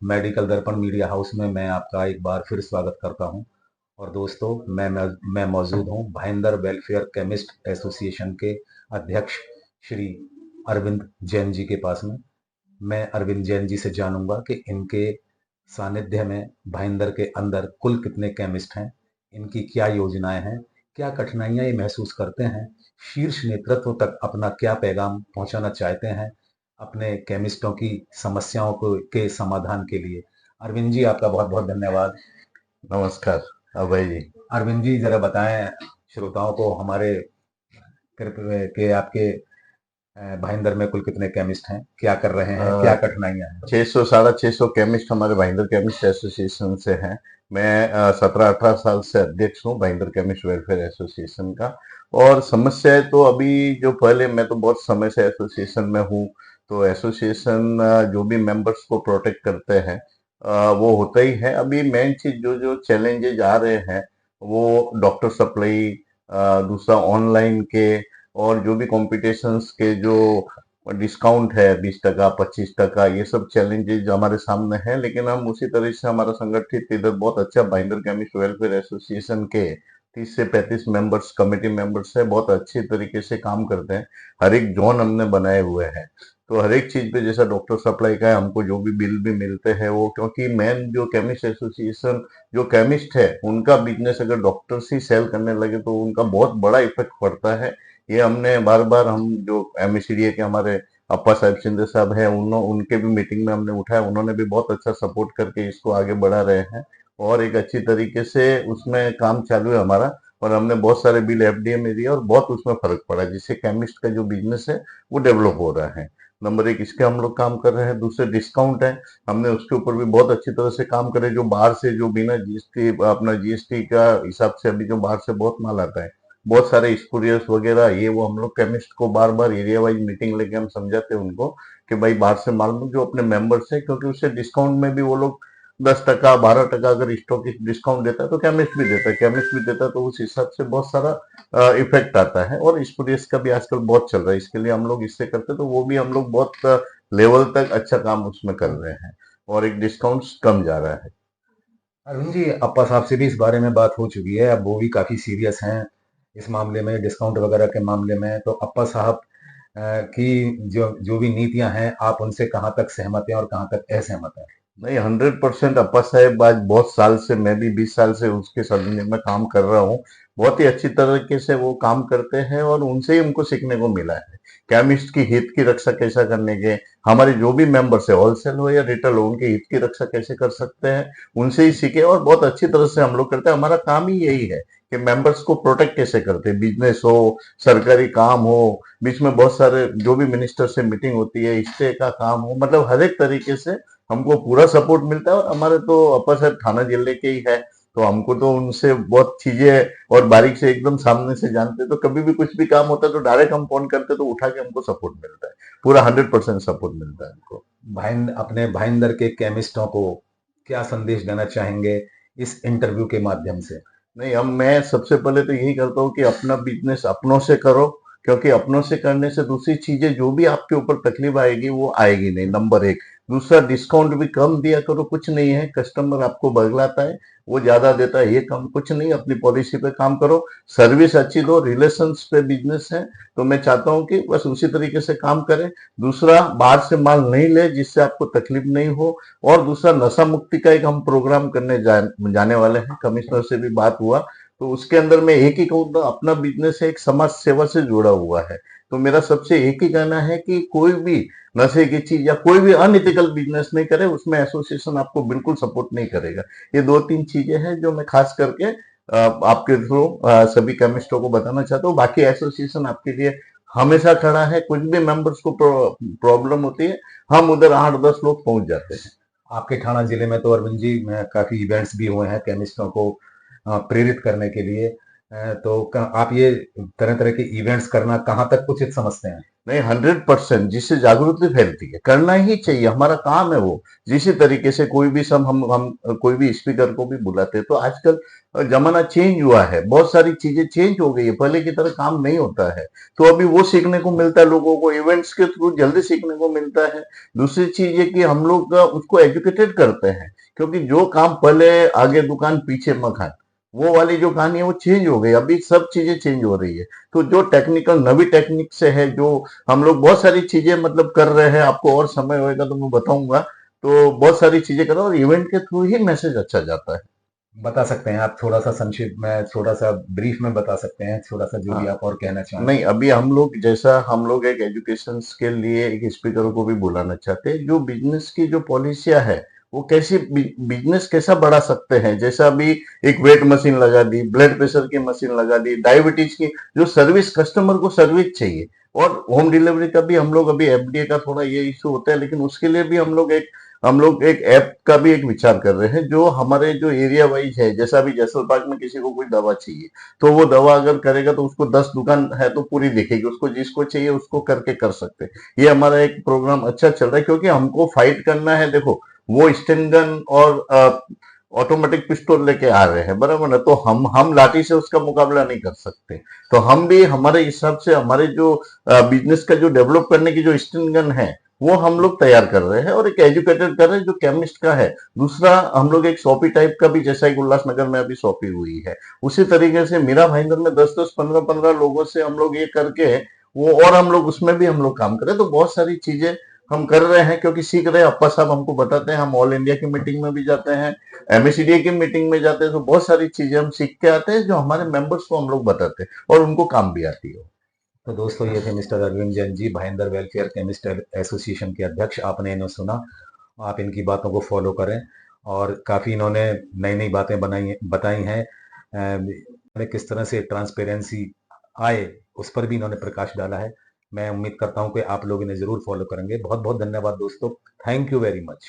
Medical दर्पण media house में मैं आपका एक बार फिर स्वागत करता हूं। और दोस्तों, मैं मौजूद हूं भाईंदर वेलफेयर केमिस्ट एसोसिएशन के अध्यक्ष श्री अरविंद जैन जी के पास में। मैं अरविंद जैन जी से जानूंगा कि इनके सानिध्य में भाईंदर के अंदर कुल कितने केमिस्ट हैं, इनकी क्या योजनाएं हैं, क्या कठिनाइयां ये महसूस करते हैं, शीर्ष नेतृत्व तक अपना क्या पैगाम पहुंचाना चाहते हैं अपने केमिस्टों की समस्याओं को के समाधान के लिए। अरविंद जी, आपका बहुत बहुत धन्यवाद। नमस्कार अभय जी। अरविंद जी, जरा बताएं श्रोताओं को हमारे के आपके भाईंदर में कुल कितने केमिस्ट हैं, क्या कर रहे हैं, क्या कठिनाइयां हैं। 600 650 केमिस्ट हमारे भाईंदर केमिस्ट एसोसिएशन से हैं। मैं 17-18 साल से अध्यक्ष हूँ भाईंदर केमिस्ट वेलफेयर एसोसिएशन का। और समस्याएं तो अभी जो पहले मैं तो बहुत समय से एसोसिएशन में हूँ, तो एसोसिएशन जो भी मेंबर्स को प्रोटेक्ट करते हैं वो होता ही है। अभी मेन चीज जो जो चैलेंजेज आ रहे हैं वो डॉक्टर सप्लाई, दूसरा ऑनलाइन के, और जो भी कॉम्पिटिशन्स के जो डिस्काउंट है 20%, 25%, ये सब चैलेंजेज हमारे सामने हैं। लेकिन हम उसी तरह से हमारा संगठित इधर बहुत अच्छा भाईंदर केमिस्ट वेलफेयर एसोसिएशन के 30 से 35 मेंबर्स, कमेटी मेंबर्स है, बहुत अच्छे तरीके से काम करते हैं। हर एक जोन हमने बनाए हुए हैं, तो हर एक चीज पे जैसा डॉक्टर सप्लाई का है, हमको जो भी बिल भी मिलते हैं वो, क्योंकि मेन जो केमिस्ट एसोसिएशन, जो केमिस्ट है उनका बिजनेस अगर डॉक्टर्स ही सेल करने लगे तो उनका बहुत बड़ा इफेक्ट पड़ता है। ये हमने बार बार, हम जो एमएससीडीए के हमारे अप्पा साहब शिंदे साहब हैं, उनके भी मीटिंग में हमने उठाया, उन्होंने भी बहुत अच्छा सपोर्ट करके इसको आगे बढ़ा रहे हैं और एक अच्छी तरीके से उसमें काम चालू है हमारा। और हमने बहुत सारे बिल एफडीए में दिए और बहुत उसमें फर्क पड़ा, जिससे केमिस्ट का जो बिजनेस है वो डेवलप हो रहा है। नंबर एक इसके हम लोग काम कर रहे हैं। दूसरे डिस्काउंट है, हमने उसके ऊपर भी बहुत अच्छी तरह से काम करे। जो बाहर से, जो बिना जीएसटी, अपना जीएसटी का हिसाब से अभी जो बाहर से बहुत माल आता है, बहुत सारे स्पूरियस वगैरह, ये वो हम लोग केमिस्ट को बार बार एरिया वाइज मीटिंग लेके हम समझाते हैं उनको कि भाई बाहर से माल लो, जो अपने मेंबर्स है, क्योंकि उससे डिस्काउंट में भी वो लोग 10%, 12% अगर स्टॉक डिस्काउंट देता है तो केमिस्ट भी देता है, केमिस्ट भी देता है, तो उस हिसाब से बहुत सारा इफेक्ट आता है। और स्पूरियस का भी आजकल बहुत चल रहा है, इसके लिए हम लोग इससे करते हैं, तो वो भी हम लोग बहुत लेवल तक अच्छा काम उसमें कर रहे हैं और एक डिस्काउंट कम जा रहा है। अरुण जी, अप्पा साहब से भी इस बारे में बात हो चुकी है, अब वो भी काफी सीरियस हैं इस मामले में, डिस्काउंट वगैरह के मामले में। तो अप्पा साहब की जो जो भी नीतियां हैं, आप उनसे कहाँ तक सहमत हैं और कहाँ तक असहमत हैं। नहीं, 100% अप्पा साहेब आज बहुत साल से, मैं भी 20 साल से उसके सदन में काम कर रहा हूँ। बहुत ही अच्छी तरीके से वो काम करते हैं और उनसे ही हमको सीखने को मिला है केमिस्ट की हित की रक्षा कैसा करने के। हमारे जो भी मेंबर्स है, होलसेल हो या रिटेल हो, उनके हित की रक्षा कैसे कर सकते हैं, उनसे ही सीखे और बहुत अच्छी तरह से हम लोग करते हैं। हमारा काम ही यही है कि मेंबर्स को प्रोटेक्ट कैसे करते हैं, बिजनेस हो, सरकारी काम हो, बीच में बहुत सारे जो भी मिनिस्टर से मीटिंग होती है, स्टे का काम हो, मतलब हर एक तरीके से हमको पूरा सपोर्ट मिलता है। और हमारे तो अपर साहब थाना जिले के ही है, तो हमको तो उनसे बहुत चीजें और बारीक से एकदम सामने से जानते हैं, तो कभी भी कुछ भी काम होता है तो डायरेक्ट हम फोन करते हैं, तो उठा के हमको सपोर्ट मिलता है, पूरा 100% सपोर्ट मिलता है हमको। अपने भाईंदर के केमिस्टों को क्या संदेश देना चाहेंगे इस इंटरव्यू के माध्यम से। नहीं, हम मैं सबसे पहले तो यही करता हूँ कि अपना बिजनेस अपनों से करो, क्योंकि अपनों से करने से दूसरी चीजें जो भी आपके ऊपर तकलीफ आएगी वो आएगी नहीं, नंबर एक। दूसरा, डिस्काउंट भी कम दिया करो, कुछ नहीं है, कस्टमर आपको बगलाता है, वो ज्यादा देता है, ये कम कुछ नहीं, अपनी पॉलिसी पे काम करो, सर्विस अच्छी दो, रिलेशंस पे बिजनेस है, तो मैं चाहता हूँ कि बस उसी तरीके से काम करें। दूसरा, बाहर से माल नहीं ले जिससे आपको तकलीफ नहीं हो। और दूसरा, नशा मुक्ति का एक हम प्रोग्राम करने जाने वाले हैं, कमिश्नर से भी बात हुआ, तो उसके अंदर मैं एक ही कहूँ, अपना बिजनेस है, एक समाज सेवा से जुड़ा हुआ है। तो मेरा सबसे एक ही कहना है कि कोई भी नशे की चीज या कोई भी अनइथिकल बिजनेस नहीं करे, उसमें एसोसिएशन आपको बिल्कुल सपोर्ट नहीं करेगा। ये दो तीन चीजें हैं जो मैं खास करके आपके थ्रू सभी केमिस्टों को बताना चाहता हूँ। बाकी एसोसिएशन आपके लिए हमेशा खड़ा है, कुछ भी मेंबर्स को प्रॉब्लम होती है, हम उधर 8-10 लोग पहुंच जाते हैं। आपके थाना जिले में तो अरविंद जी काफी इवेंट्स भी हुए हैं केमिस्टों को प्रेरित करने के लिए। तो आप ये तरह तरह के इवेंट्स करना कहाँ तक उचित समझते हैं। नहीं, 100% जिससे जागृति फैलती है, करना ही चाहिए, हमारा काम है वो। जिस तरीके से कोई भी हम कोई भी स्पीकर को भी बुलाते हैं, तो आजकल जमाना चेंज हुआ है, बहुत सारी चीजें चेंज हो गई है, पहले की तरह काम नहीं होता है। तो अभी वो सीखने को मिलता है लोगों को, इवेंट्स के थ्रू जल्दी सीखने को मिलता है। दूसरी चीज ये कि हम लोग उसको एजुकेटेड करते हैं, क्योंकि जो काम पहले आगे दुकान पीछे मकान, वो वाली जो कहानी है वो चेंज हो गई, अभी सब चीजें चेंज हो रही है। तो जो टेक्निकल नवी टेक्निक से है, जो हम लोग बहुत सारी चीजें मतलब कर रहे हैं, आपको और समय होएगा तो मैं बताऊंगा। तो बहुत सारी चीजें कर रहे हैं, और इवेंट के थ्रू ही मैसेज अच्छा जाता है। बता सकते हैं आप थोड़ा सा संक्षिप्त में, थोड़ा सा ब्रीफ में बता सकते हैं, थोड़ा सा जो भी हाँ, आप और कहना चाहें। नहीं, अभी हम लोग जैसा हम लोग एक एजुकेशन के लिए एक स्पीकर को भी बुलाना चाहते हैं, जो बिजनेस की जो पॉलिसियां है, वो कैसी बिजनेस कैसा बढ़ा सकते हैं। जैसा अभी एक वेट मशीन लगा दी, ब्लड प्रेशर की मशीन लगा दी, डायबिटीज की जो सर्विस, कस्टमर को सर्विस चाहिए। और होम डिलीवरी का भी हम लोग अभी एफडीए का थोड़ा ये इशू होता है, लेकिन उसके लिए भी हम लोग एक ऐप का भी एक विचार कर रहे हैं, जो हमारे जो एरिया वाइज है। जैसा अभी जैसलपाग में किसी को कोई दवा चाहिए, तो वो दवा अगर करेगा तो उसको 10 दुकान है तो पूरी दिखेगी, उसको जिसको चाहिए उसको करके कर सकते हैं। ये हमारा एक प्रोग्राम अच्छा चल रहा है, क्योंकि हमको फाइट करना है। देखो, वो स्टेन गन और ऑटोमेटिक पिस्टल लेके आ रहे हैं, बराबर ना, तो हम लाठी से उसका मुकाबला नहीं कर सकते। तो हम भी हमारे हिसाब से हमारे जो बिजनेस का जो डेवलप करने की जो स्टेन गन है, वो हम लोग तैयार कर रहे हैं, और एक एजुकेटेड कर रहे हैं जो केमिस्ट का है। दूसरा, हम लोग एक शॉपी टाइप का भी, जैसा एक उल्लासनगर में अभी शॉपी हुई है, उसी तरीके से मीरा भाईंदर में 10-10, 15-15 लोगों से हम लोग ये करके वो, और हम लोग उसमें भी हम लोग काम करें। तो बहुत सारी चीजें हम कर रहे हैं, क्योंकि सीख रहे हैं। अप्पा साहब हमको बताते हैं, हम ऑल इंडिया की मीटिंग में भी जाते हैं, एमएसीडीए की मीटिंग में जाते हैं, तो बहुत सारी चीजें हम सीख के आते हैं, जो हमारे मेंबर्स को हम लोग बताते हैं, और उनको काम भी आती है। तो दोस्तों, ये थे mister Arvind Jain ji, Bhayandar welfare chemist association के अध्यक्ष। आपने इन्हें सुना, आप इनकी बातों को फॉलो करें। और काफ़ी इन्होंने नई नई बातें बताई हैं। किस तरह से ट्रांसपेरेंसी आए, उस पर भी इन्होंने प्रकाश डाला है। मैं उम्मीद करता हूं कि आप लोग इन्हें ज़रूर फॉलो करेंगे। बहुत बहुत धन्यवाद दोस्तों। Thank you very much.